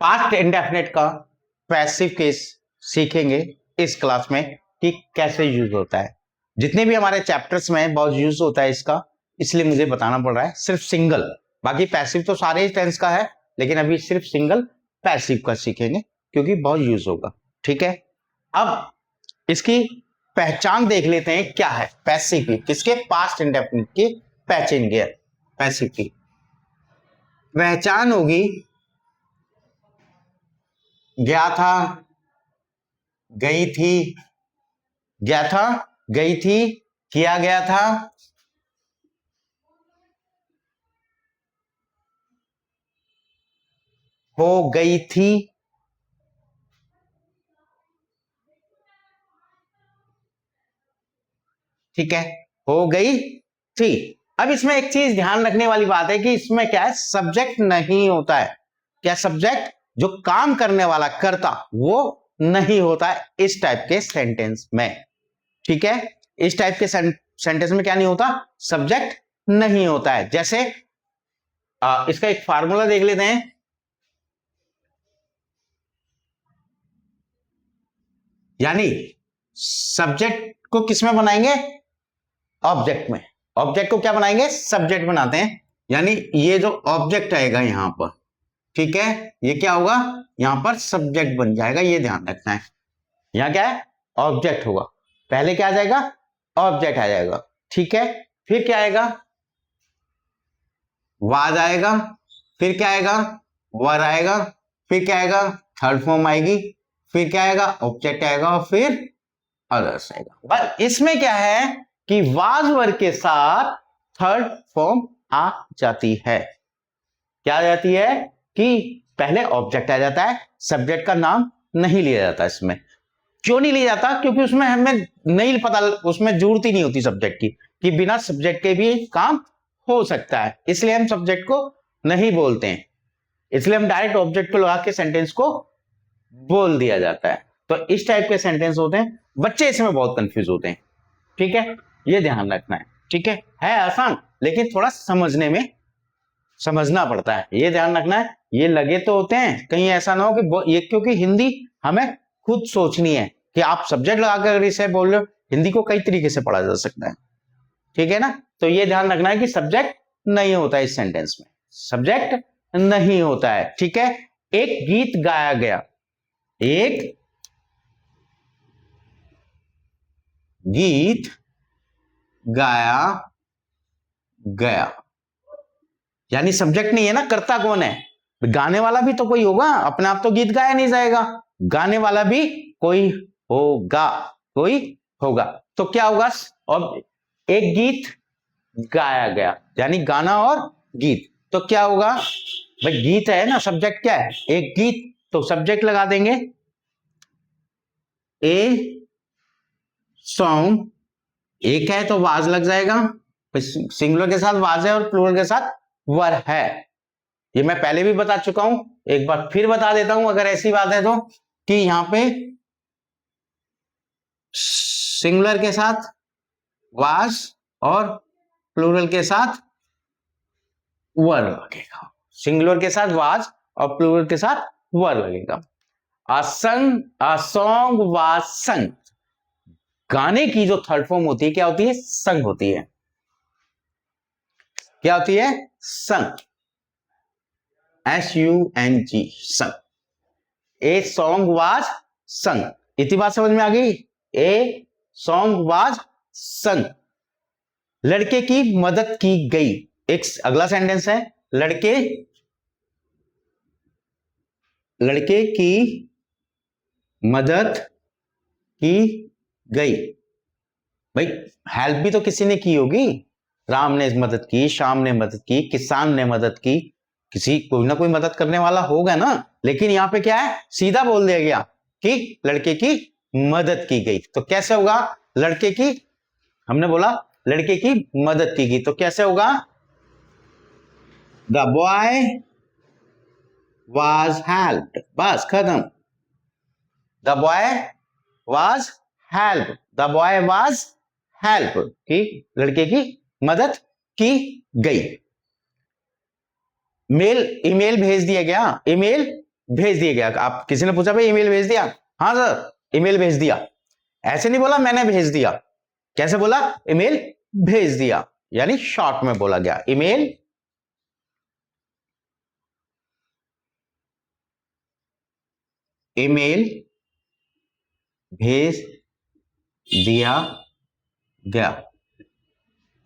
Past indefinite का passive case सीखेंगे इस क्लास में कि कैसे यूज होता है। जितने भी हमारे चैप्टर्स में बहुत यूज होता है इसका, इसलिए मुझे बताना पड़ रहा है सिर्फ सिंगल। बाकी पैसिव तो सारे ही टेंस का है, लेकिन अभी सिर्फ सिंगल पैसिव का सीखेंगे क्योंकि बहुत यूज होगा। ठीक है, अब इसकी पहचान देख लेते हैं क्या है पैसिव की। किसके? पास्ट इंडेफिनिट की पहचान पैसिव की पहचान होगी गया था, गई थी, गया था, गई थी, किया गया था, हो गई थी, ठीक है, हो गई थी। अब इसमें एक चीज ध्यान रखने वाली बात है कि इसमें क्या है, सब्जेक्ट नहीं होता है। क्या? सब्जेक्ट जो काम करने वाला कर्ता वो नहीं होता है इस टाइप के सेंटेंस में। ठीक है, इस टाइप के सेंटेंस में क्या नहीं होता? सब्जेक्ट नहीं होता है। जैसे इसका एक फार्मूला देख लेते हैं। यानी सब्जेक्ट को किसमें बनाएंगे? ऑब्जेक्ट में। ऑब्जेक्ट को क्या बनाएंगे? सब्जेक्ट बनाते हैं। यानी ये जो ऑब्जेक्ट आएगा यहां पर, ठीक है, ये क्या होगा? यहां पर सब्जेक्ट बन जाएगा, ये ध्यान रखना है। यहां क्या है? ऑब्जेक्ट होगा। पहले क्या आ जाएगा? ऑब्जेक्ट आ जाएगा। ठीक है, फिर क्या आएगा? वाज आएगा, फिर क्या आएगा? वर आएगा, फिर क्या आएगा? थर्ड फॉर्म आएगी, फिर क्या आएगा? ऑब्जेक्ट आएगा, और फिर अदर्स आएगा। बस इसमें क्या है कि वाज वर के साथ थर्ड फॉर्म आ जाती है। क्या आ जाती है? कि पहले ऑब्जेक्ट आ जाता है, सब्जेक्ट का नाम नहीं लिया जाता। इसमें क्यों नहीं लिया जाता? क्योंकि उसमें हमें नहीं पता, उसमें जरूरत ही नहीं होती सब्जेक्ट की, कि बिना सब्जेक्ट के भी काम हो सकता है, इसलिए हम सब्जेक्ट को नहीं बोलते हैं। इसलिए हम डायरेक्ट ऑब्जेक्ट को लगा के सेंटेंस को बोल दिया जाता है। तो इस टाइप के सेंटेंस होते हैं, बच्चे इसमें बहुत कंफ्यूज होते हैं। ठीक है, ये ध्यान रखना है। ठीक है आसान, लेकिन थोड़ा समझने में समझना पड़ता है, ये ध्यान रखना है। ये लगे तो होते हैं, कहीं ऐसा ना हो कि ये, क्योंकि हिंदी हमें खुद सोचनी है कि आप सब्जेक्ट लगाकर अगर इसे बोल रहे हो, हिंदी को कई तरीके से पढ़ा जा सकता है। ठीक है ना, तो ये ध्यान रखना है कि सब्जेक्ट नहीं होता है इस सेंटेंस में, सब्जेक्ट नहीं होता है। ठीक है, एक गीत गाया गया, एक गीत गाया गया, यानी सब्जेक्ट नहीं है ना, कर्ता कौन है? गाने वाला भी तो कोई होगा, अपने आप तो गीत गाया नहीं जाएगा, गाने वाला भी कोई होगा, कोई होगा। तो क्या होगा? और एक गीत गाया गया, यानी गाना और गीत, तो क्या होगा भाई? गीत है ना, सब्जेक्ट क्या है? एक गीत, तो सब्जेक्ट लगा देंगे ए सॉन्ग। एक है तो वाज लग जाएगा, सिंगुलर के साथ वाज है और प्लूरल के साथ वर है। ये मैं पहले भी बता चुका हूं, एक बार फिर बता देता हूं अगर ऐसी बात है तो, कि यहां पे सिंगुलर के साथ वाज और प्लूरल के साथ वर लगेगा। सिंगुलर के साथ वाज और प्लूरल के साथ वर लगेगा। अ सॉन्ग वाज संग, गाने की जो थर्ड फॉर्म होती है क्या होती है? संग होती है। क्या होती है? संग, SUNG, संग। ए सॉन्ग वाज संग, इतनी बात समझ में आ गई? ए सॉन्ग वाज संग, लड़के की मदद की गई। एक अगला सेंटेंस है, लड़के की मदद की गई। भाई हेल्प भी तो किसी ने की होगी, राम ने मदद की, श्याम ने मदद की, किसान ने मदद की, किसी कोई ना कोई मदद करने वाला होगा ना। लेकिन यहां पे क्या है, सीधा बोल दिया गया कि लड़के की मदद की गई। तो कैसे होगा? लड़के की, हमने बोला लड़के की मदद की गई, तो कैसे होगा? द बॉय वाज हेल्प्ड, बस खत्म। The boy was help, the boy was help, कि लड़के की मदद की गई। मेल, ईमेल भेज दिया गया, ईमेल भेज दिया गया। आप किसी ने पूछा भाई ईमेल भेज दिया, हाँ सर ईमेल भेज दिया। ऐसे नहीं बोला मैंने भेज दिया, कैसे बोला, ईमेल भेज दिया, यानी शॉर्ट में बोला गया ईमेल ईमेल भेज दिया गया,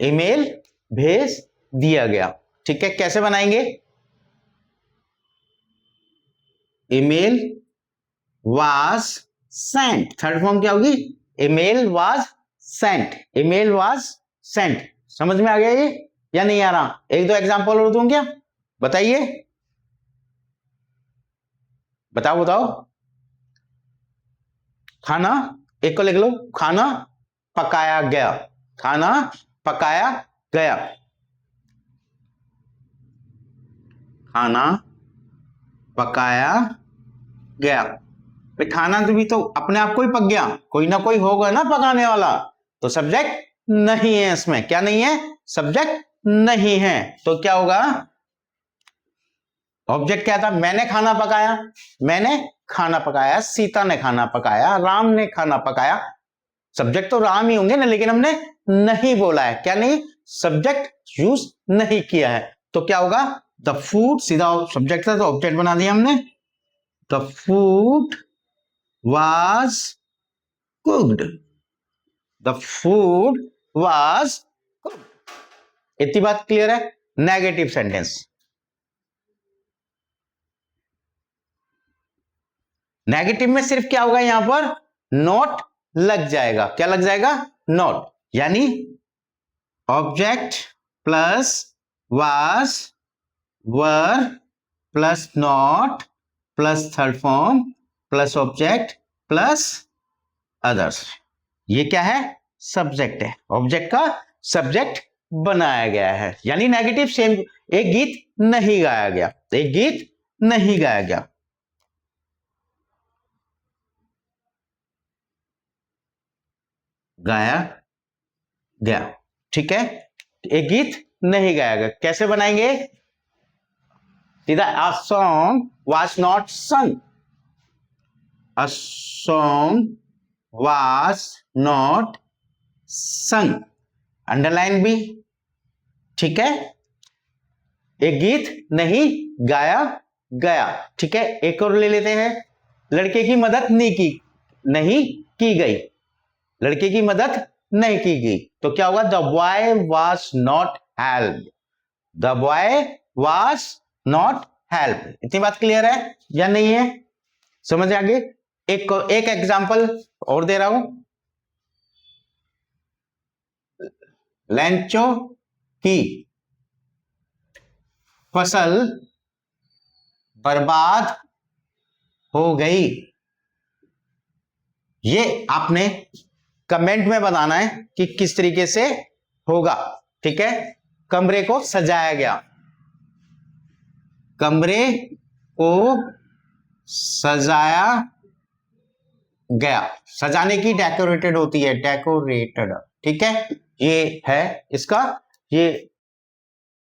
ईमेल भेज दिया गया। ठीक है, कैसे बनाएंगे, email was sent, third form क्या होगी, email was sent, email was sent. समझ में आ गया ये या नहीं आ रहा? एक दो एग्जांपल और दूं क्या, बताइए, बताओ बताओ। खाना, एक को लिख लो, खाना पकाया गया, खाना पकाया गया, खाना पकाया गया। भाई खाना तो भी तो अपने आप को ही पक गया, कोई ना कोई होगा ना पकाने वाला, तो सब्जेक्ट नहीं है इसमें, क्या नहीं है, सब्जेक्ट नहीं है, तो क्या होगा, ऑब्जेक्ट क्या था, मैंने खाना पकाया, मैंने खाना पकाया, सीता ने खाना पकाया, राम ने खाना पकाया, सब्जेक्ट तो राम ही होंगे ना, लेकिन हमने नहीं बोला है, क्या नहीं, सब्जेक्ट यूज नहीं किया है, तो क्या होगा, द फूड, सीधा सब्जेक्ट था तो ऑब्जेक्ट बना दिया हमने, the food was cooked, the food was cooked। इतनी बात क्लियर है। नेगेटिव सेंटेंस, नेगेटिव में सिर्फ क्या होगा, यहां पर नॉट लग जाएगा, क्या लग जाएगा, नॉट, यानी object plus was were plus not plus third form plus object plus others, ये क्या है, सब्जेक्ट है, ऑब्जेक्ट का सब्जेक्ट बनाया गया है, यानी नेगेटिव सेम। एक गीत नहीं गाया गया, एक गीत नहीं गाया गया, गाया गया, ठीक है, एक गीत नहीं गाया गया, कैसे बनाएंगे, सीधा, a song was not sung, a song was not sung, underline भी, ठीक है, एक गीत नहीं गाया गया, ठीक है। एक और ले लेते हैं, लड़के की मदद नहीं की गई, लड़के की मदद नहीं की गई, तो क्या होगा, the boy was not help, the boy was not help. इतनी बात क्लियर है या नहीं है, समझ आगे। एक एग्जांपल और दे रहा हूं, लेंचो की फसल बर्बाद हो गई, ये आपने कमेंट में बताना है कि किस तरीके से होगा, ठीक है। कमरे को सजाया गया, कमरे को सजाया गया, सजाने की डेकोरेटेड होती है, डेकोरेटेड, ठीक है, ये है इसका, ये